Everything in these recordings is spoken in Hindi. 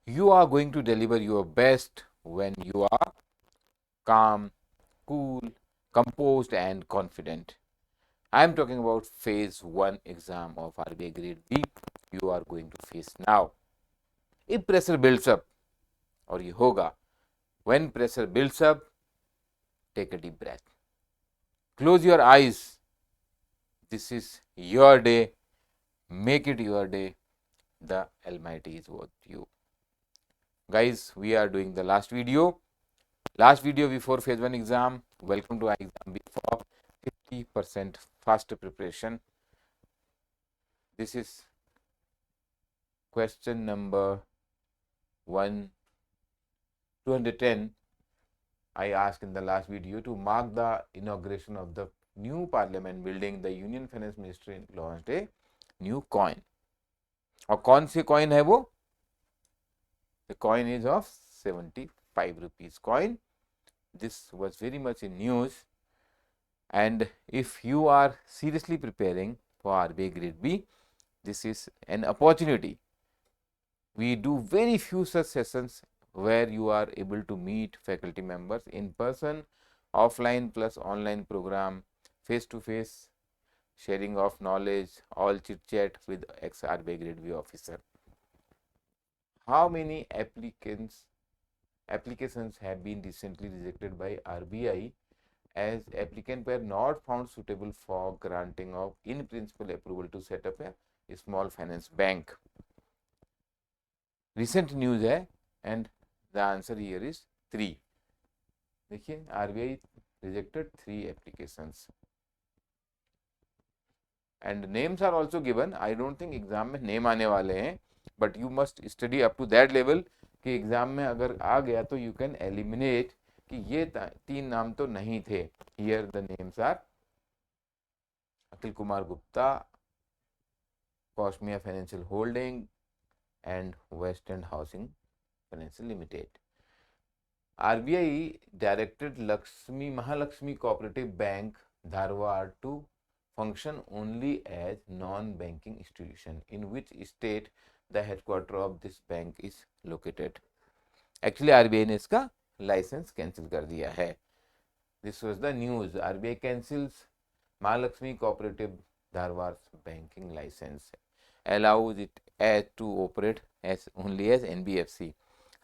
You are going to deliver your best when you are calm, cool, composed, and confident. I am talking about phase 1 exam of RBI grade B you are going to face now. If pressure builds up, और ये होगा, when pressure builds up, take a deep breath. Close your eyes. This is your day. Make it your day. The Almighty is with you. Guys, we are doing the last video. Last video before phase 1 exam. Welcome to our exam before 50% faster preparation. This is question number 210. I asked in the last video to mark the inauguration of the new parliament building. The Union Finance Ministry launched a new coin. और कौन सी coin है वो? The coin is of 75 rupees coin. This was very much in news. And if you are seriously preparing for RBI grade B, this is an opportunity. We do very few such sessions where you are able to meet faculty members in person, offline plus online program, face to face, sharing of knowledge, all chit chat with ex RBI grade B officer. How many applications have been recently rejected by RBI as applicants were not found suitable for granting of in principle approval to set up a small finance bank? Recent news है and the answer here is 3. देखिए RBI rejected 3 applications and names are also given. I don't think exam में name आने वाले हैं, but you must study up to that level कि एग्जाम में अगर आ गया तो you can eliminate कि ये 3 नाम तो नहीं थे. Here the names are Akhil Kumar Gupta, Cosmia Financial Holding and West End Housing Financial Limited. RBI directed Mahalakshmi Cooperative Bank Dharwad to function only as non-banking institution. In which state the headquarter of this bank is located? Actually RBI ने इसका लाइसेंस कैंसिल कर दिया है. This was the news. RBI cancels Mahalakshmi Cooperative Dharwad banking license, allows it as to operate as only as NBFC.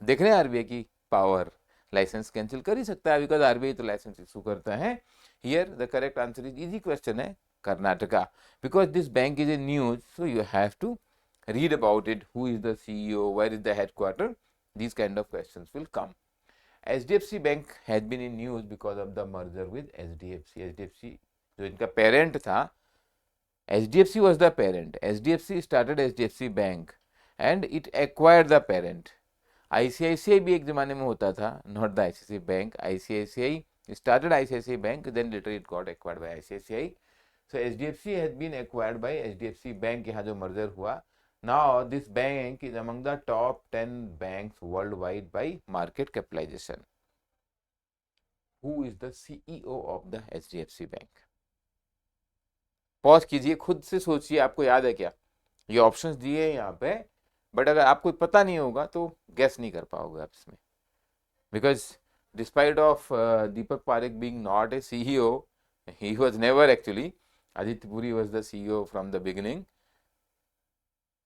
देख रहे हैं RBI की पावर, लाइसेंस कैंसिल कर ही सकता है बिकॉज RBI तो लाइसेंस इशू करता है. Here the correct answer is easy question है Karnataka because this bank is a news so you have to read about it. Who is the CEO, where is the headquarter? These kind of questions will come. HDFC Bank has been in news because of the merger with HDFC. HDFC जो इनका पेरेंट था, HDFC was the parent. HDFC started HDFC Bank and it acquired the parent. ICICI भी एक जमाने में होता था, not the ICICI Bank. ICICI started ICICI Bank, then later it got acquired by ICICI. So HDFC has been acquired by HDFC Bank. यहाँ जो merger हुआ, now this bank is among the top 10 banks worldwide by market capitalization. Who is the CEO of the HDFC Bank? Pause कीजिए, खुद से सोचिए, आपको याद है क्या? ये ऑप्शंस दिए हैं यहाँ पे, बट अगर आपको पता नहीं होगा तो गेस नहीं कर पाओगे आप इसमें. Because despite of Deepak Parekh being not a CEO, he was never actually. Aditya Puri was the CEO from the beginning.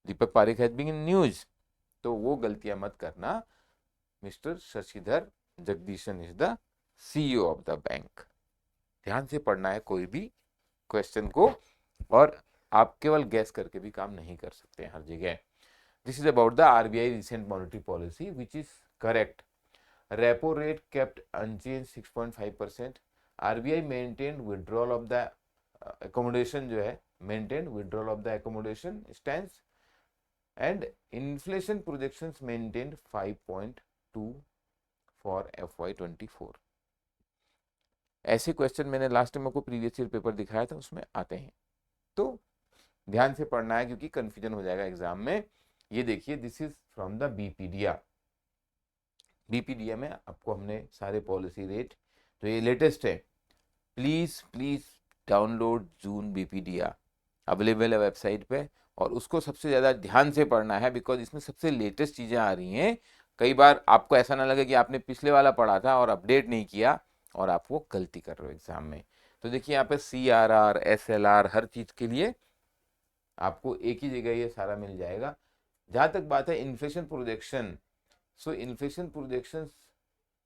Deepak Parekh has been in news, तो वो गलतियां मत करना. Mister Shashidhar Jagdishan is the CEO of the bank. ध्यान से पढ़ना है कोई भी क्वेश्चन को, और आप केवल गैस करके भी काम नहीं कर सकते हैं हर जगह. This is about the RBI recent monetary policy which is correct. Repo rate kept unchange 6.5%. RBI maintain withdrawal of the accommodation जो है, maintain withdrawal of the accommodation stance, and inflation projections maintain 5.2 for FY24. ऐसे क्वेश्चन मैंने लास्ट टाइम आपको प्रीवियस ईयर पेपर दिखाया था, उसमें आते हैं, तो ध्यान से पढ़ना है क्योंकि कंफ्यूजन हो जाएगा एग्जाम में. ये देखिए, दिस इज फ्रॉम द बीपीडिया. बीपीडिया में आपको हमने सारे पॉलिसी रेट, तो ये लेटेस्ट है. प्लीज डाउनलोड जून बीपीडिया, अवेलेबल है वेबसाइट पे. और उसको सबसे ज़्यादा ध्यान से पढ़ना है, बिकॉज इसमें सबसे लेटेस्ट चीज़ें आ रही हैं। कई बार आपको ऐसा ना लगे कि आपने पिछले वाला पढ़ा था और अपडेट नहीं किया और आप वो गलती कर रहे हो एग्जाम में। तो देखिए यहाँ पे CRR SLR हर चीज़ के लिए आपको एक ही जगह ये सारा मिल जाएगा। जहाँ तक बात है inflation projection, so inflation projection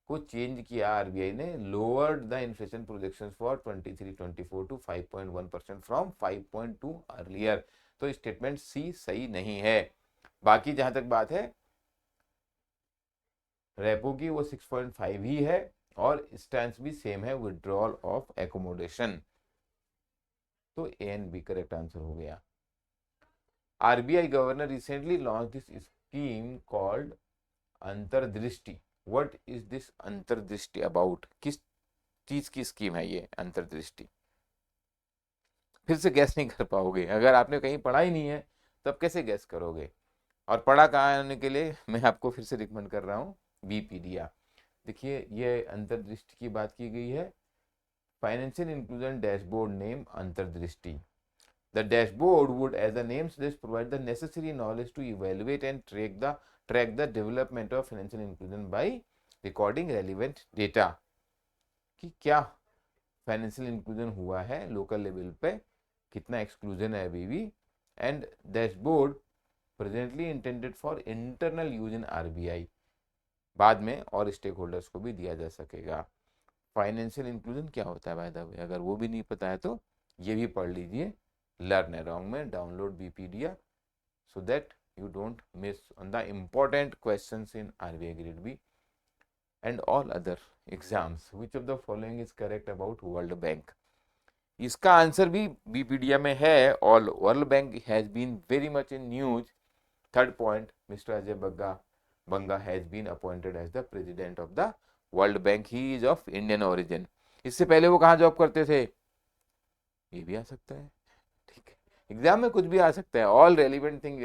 को चेंज किया आरबीआई ने, lowered the inflation projections for 23-24 to 5.1% from 5.2 earlier. तो स्टेटमेंट सी सही नहीं है। बाकी जहां तक बात है रेपो की वो 6.5 ही है और स्टैंस भी सेम है, विड्रॉल ऑफ एकोमोडेशन। तो A and B correct answer हो गया। RBI governor recently launch this scheme called Antardrishti. What is this Antardrishti about? किस चीज की स्कीम है ये अंतर्दृष्टि? फिर से गैस नहीं कर पाओगे, अगर आपने कहीं पढ़ा ही नहीं है तब कैसे गैस करोगे? और पढ़ा कहाँ होने के लिए मैं आपको फिर से रिकमेंड कर रहा हूँ बीपीडिया। देखिए ये अंतर्दृष्टि की बात की गई है, फाइनेंशियल इंक्लूजन डैशबोर्ड नेम अंतर्दृष्टि। The dashboard would, as the name suggests, provide the necessary knowledge to evaluate and track the development of financial inclusion by recording relevant data कि क्या फाइनेंशियल इंक्लूजन हुआ है लोकल लेवल पे, कितना एक्सक्लूजन है अभी भी। And dashboard presently intended for internal use in RBI, बाद में और स्टेक होल्डर्स को भी दिया जा सकेगा। फाइनेंशियल इंक्लूजन क्या होता है बाय द वे, अगर वो भी नहीं पता है तो ये भी पढ़ लीजिए लर्न अलोंग में, download बीपीडिया, so that you don't miss on the important questions in RBI grade B and all other exams. Which of the following is correct about World Bank? इसका आंसर भी बीपीडिया में है। All World Bank has been very much in news. Third point, mister Ajay Banga has been appointed as the president of the World Bank. He is of Indian origin. इससे पहले वो कहाँ जॉब करते थे, ये भी आ सकता है। ठीक है, एग्जाम में कुछ भी आ सकता है। All relevant thing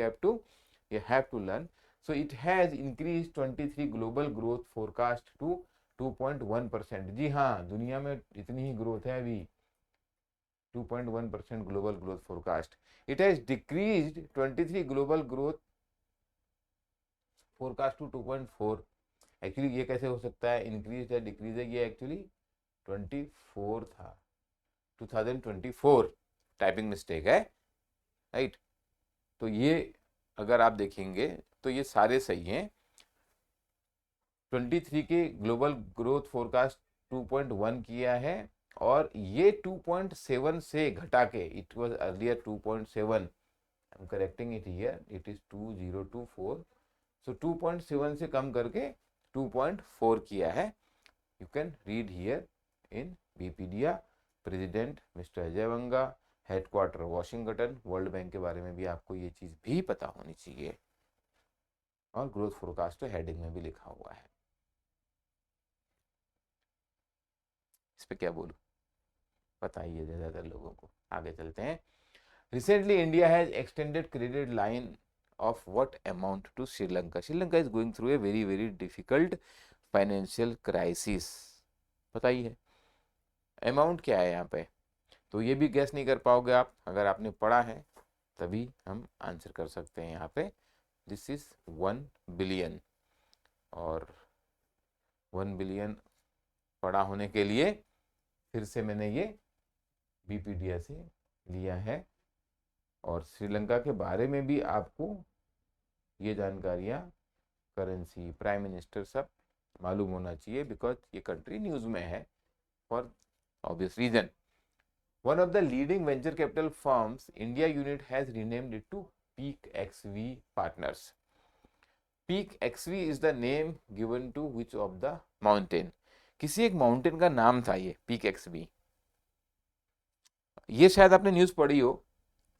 you have to learn. So it has increased 23 global growth forecast to 2.1%। जी हाँ, दुनिया में इतनी ही ग्रोथ है अभी, 2.1% global growth forecast. It has decreased 23 global growth forecast to 2.4। Actually ये कैसे हो सकता है, इंक्रीज या डिक्रीज है, ये एक्चुअली 24 था, 2024, टाइपिंग मिस्टेक है, राइट। तो ये अगर आप देखेंगे तो ये सारे सही हैं। 23 के ग्लोबल ग्रोथ फोरकास्ट 2.1 किया है और ये 2.7 से घटा के, it was earlier 2.7, I am correcting it here, it is 2024, so 2.7 से कम करके 2.4 किया है। You can read here in Wikipedia. President mister Ajay Banga, headquarter Washington. World Bank के बारे में भी आपको ये चीज भी पता होनी चाहिए, और ग्रोथ फोरकास्ट तो हेडिंग में भी लिखा हुआ है। इस पे क्या बोलूं, पता ही है ज्यादातर लोगों को। आगे चलते हैं। Recently India has extended credit line of what amount to Sri Lanka? Sri Lanka is going through a very very difficult financial crisis, पता ही है। अमाउंट क्या है यहाँ पे, तो ये भी गैस नहीं कर पाओगे आप, अगर आपने पढ़ा है तभी हम आंसर कर सकते हैं। यहाँ पे दिस इज 1 बिलियन, और 1 बिलियन पढ़ा होने के लिए फिर से मैंने ये बीपीडिया से लिया है। और श्रीलंका के बारे में भी आपको ये जानकारियाँ, करेंसी, प्राइम मिनिस्टर, सब मालूम होना चाहिए, बिकॉज ये कंट्री न्यूज़ में है for obvious reason. One of the leading venture capital firms, India unit has renamed it to Peak XV Partners. Peak XV is the name given to which of the mountain? किसी एक माउंटेन का नाम था ये पीक एक्सवी। ये शायद आपने न्यूज पढ़ी हो।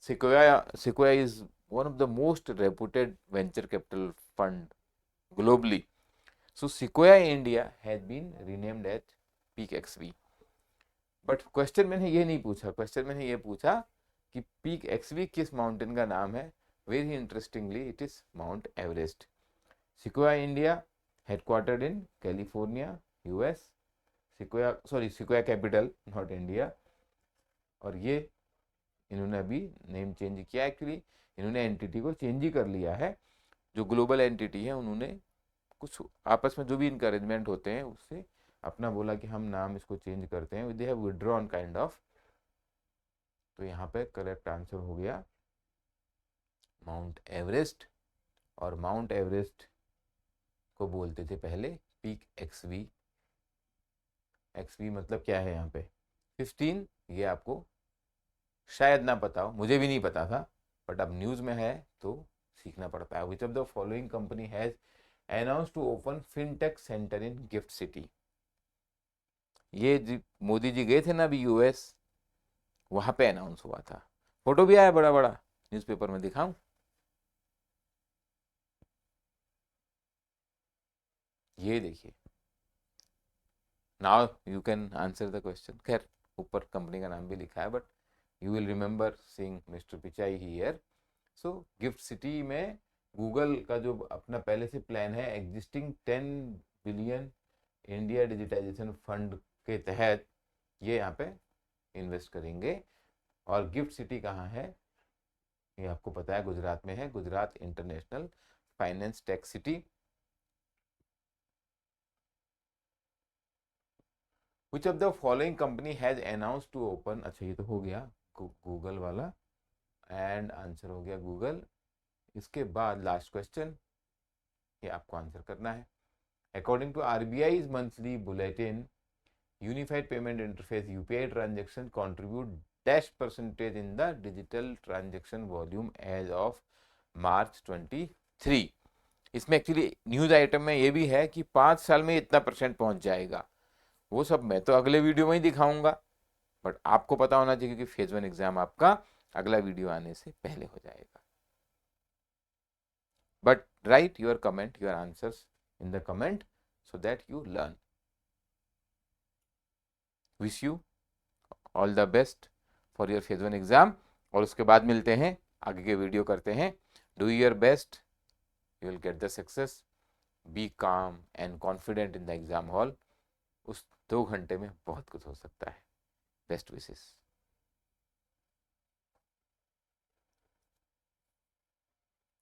Sequoia is one of the most reputed venture capital fund globally. So Sequoia India has been renamed as Peak XV. But question मैंने ये नहीं पूछा, क्वेश्चन मैंने ये पूछा कि पीक एक्सवी किस माउंटेन का नाम है। Very interestingly it is Mount Everest. Sequoia India headquartered in California US. Sequoia Capital, not India. और ये इन्होंने अभी नेम चेंज किया। एक्चुअली इन्होंने एंटिटी को चेंज ही कर लिया है। जो ग्लोबल एंटिटी है उन्होंने कुछ आपस में जो भी इनका अरेंजमेंट होते हैं उससे अपना बोला कि हम नाम इसको चेंज करते हैं, they have withdrawn kind of. तो यहाँ पे करेक्ट आंसर हो गया माउंट एवरेस्ट। और माउंट एवरेस्ट को बोलते थे पहले पीक एक्सवी। एक्सवी मतलब क्या है यहाँ पे 15। ये आपको शायद ना पता हो, मुझे भी नहीं पता था, बट अब न्यूज़ में है तो सीखना पड़ता है। Which of the following company has announce to open fintech centre in GIFT City. ये मोदी जी गए थे ना अभी यूएस, वहां पे अनाउंस हुआ था। फोटो भी आया बड़ा बड़ा, न्यूज़पेपर में दिखाऊं? ये देखिए। Now you can answer the question. खैर ऊपर कंपनी का नाम भी लिखा है, but you will remember seeing mister Pichai here. So GIFT City में गूगल का जो अपना पहले से प्लान है, existing 10 billion India digitisation fund के तहत ये यहाँ पे इन्वेस्ट करेंगे। और गिफ्ट सिटी कहाँ है? ये आपको पता है गुजरात में है, Gujarat International Finance Tech City. Which of the following company has announce to open, अच्छा ये तो हो गया गूगल वाला, एंड आंसर हो गया गूगल। इसके बाद लास्ट क्वेश्चन, ये आपको आंसर करना है। According to RBI monthly bulletin, Unified Payment Interface UPI transaction contribute dash percentage in the digital transaction volume as of March 23। इसमें एक्चुअली न्यूज आइटम में ये भी है कि 5 साल में इतना परसेंट पहुंच जाएगा। वो सब मैं तो अगले वीडियो में ही दिखाऊंगा, बट आपको पता होना चाहिए कि फेज 1 एग्जाम आपका अगला वीडियो आने से पहले हो जाएगा। But right your comment, your answers in the comment so that you learn. Wish you all the best for your phase 1 exam. और उसके बाद मिलते हैं, आगे के वीडियो करते हैं। Do your best, you will get the success. Be calm and confident in the exam hall. उस 2 घंटे में बहुत कुछ हो सकता है। Best wishes.